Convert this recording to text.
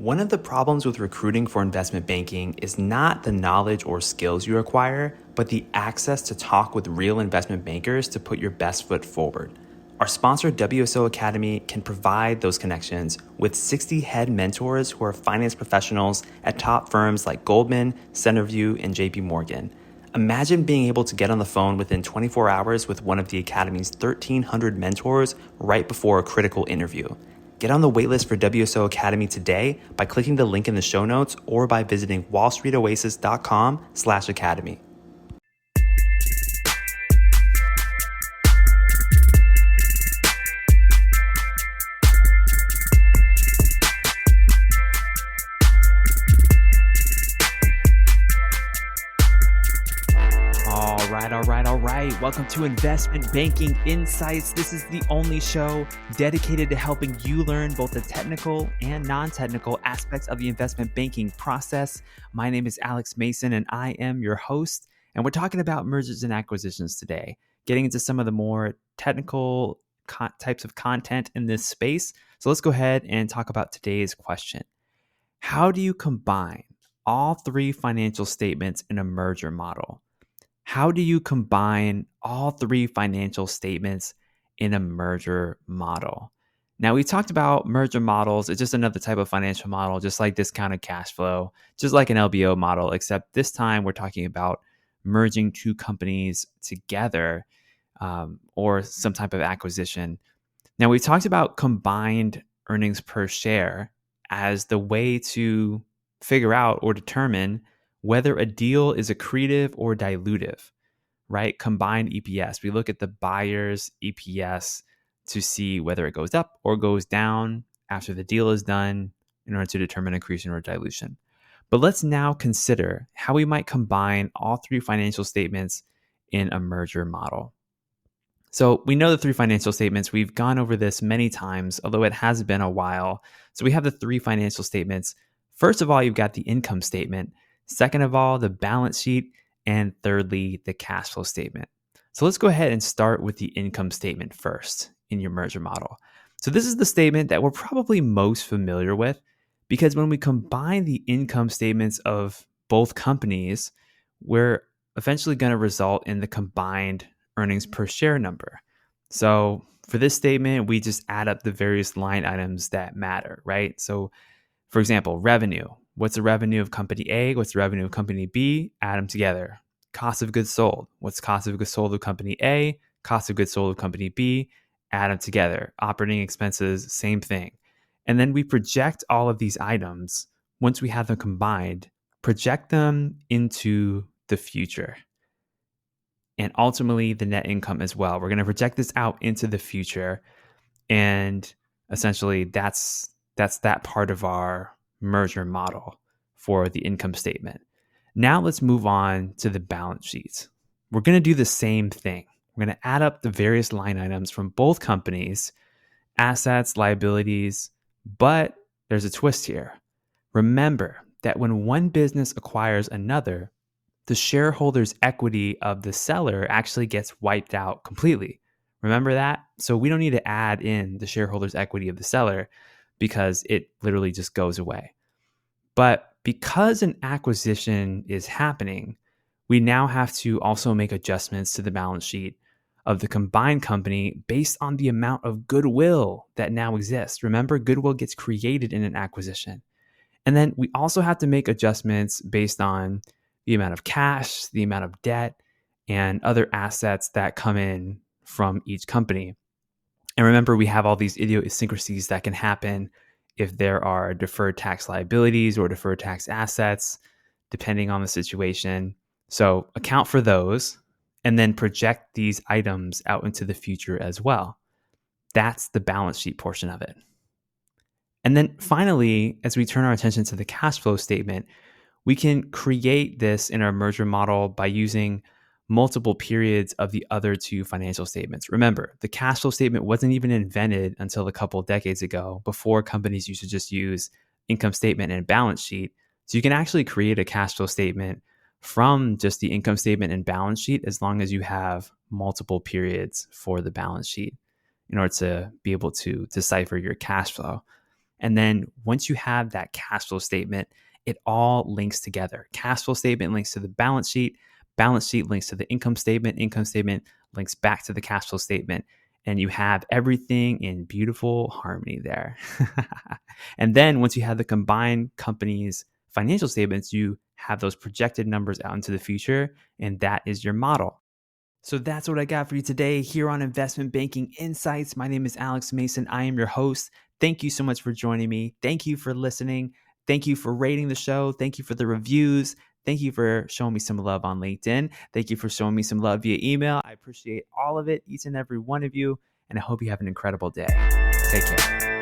One of the problems with recruiting for investment banking is not the knowledge or skills you acquire, but the access to talk with real investment bankers to put your best foot forward. Our sponsor, WSO Academy, can provide those connections with 60 head mentors who are finance professionals at top firms like Goldman, Centerview, and JP Morgan. Imagine being able to get on the phone within 24 hours with one of the Academy's 1,300 mentors right before a critical interview. Get on the waitlist for WSO Academy today by clicking the link in the show notes or by visiting wallstreetoasis.com/academy. All right. Welcome to Investment Banking Insights. This is the only show dedicated to helping you learn both the technical and non-technical aspects of the investment banking process. My name is Alex Mason, and I am your host. And we're talking about mergers and acquisitions today, getting into some of the more technical types of content in this space. So let's go ahead and talk about today's question. How do you combine all three financial statements in a merger model? How do you combine all three financial statements in a merger model? Now, we talked about merger models. It's just another type of financial model, just like discounted cash flow, just like an LBO model, except this time we're talking about merging two companies together or some type of acquisition. Now, we talked about combined earnings per share as the way to figure out or determine whether a deal is accretive or dilutive, right? Combined EPS. We look at the buyer's EPS to see whether it goes up or goes down after the deal is done in order to determine accretion or dilution. But let's now consider how we might combine all three financial statements in a merger model. So we know the three financial statements. We've gone over this many times, although it has been a while. So we have the three financial statements. First of all, you've got the income statement. Second of all, the balance sheet. And thirdly, the cash flow statement. So let's go ahead and start with the income statement first in your merger model. So this is the statement that we're probably most familiar with because when we combine the income statements of both companies, we're eventually going to result in the combined earnings per share number. So for this statement, we just add up the various line items that matter, right? So for example, revenue. What's the revenue of company A? What's the revenue of company B? Add them together. Cost of goods sold. What's cost of goods sold of company A? Cost of goods sold of company B? Add them together. Operating expenses, same thing. And then we project all of these items. Once we have them combined, project them into the future. And ultimately, the net income as well. We're going to project this out into the future. And essentially, that's that part of our merger model for the income statement. Now let's move on to the balance sheets. We're going to do the same thing. We're going to add up the various line items from both companies, assets, liabilities, but there's a twist here. Remember that when one business acquires another, the shareholders' equity of the seller actually gets wiped out completely. Remember that? So we don't need to add in the shareholders' equity of the seller because it literally just goes away. But because an acquisition is happening, we now have to also make adjustments to the balance sheet of the combined company based on the amount of goodwill that now exists. Remember, goodwill gets created in an acquisition. And then we also have to make adjustments based on the amount of cash, the amount of debt, and other assets that come in from each company. And remember, we have all these idiosyncrasies that can happen if there are deferred tax liabilities or deferred tax assets, depending on the situation. So account for those and then project these items out into the future as well. That's the balance sheet portion of it. And then finally, as we turn our attention to the cash flow statement, we can create this in our merger model by using multiple periods of the other two financial statements. Remember, the cash flow statement wasn't even invented until a couple of decades ago. Before, companies used to just use income statement and balance sheet. So you can actually create a cash flow statement from just the income statement and balance sheet as long as you have multiple periods for the balance sheet in order to be able to decipher your cash flow. And then once you have that cash flow statement, it all links together. Cash flow statement links to the balance sheet links to the income statement links back to the cash flow statement. And you have everything in beautiful harmony there. And then once you have the combined company's financial statements, you have those projected numbers out into the future, and that is your model. So that's what I got for you today here on Investment Banking Insights. My name is Alex Mason. I am your host. Thank you so much for joining me. Thank you for listening. Thank you for rating the show. Thank you for the reviews. Thank you for showing me some love on LinkedIn. Thank you for showing me some love via email. I appreciate all of it, each and every one of you. And I hope you have an incredible day. Take care.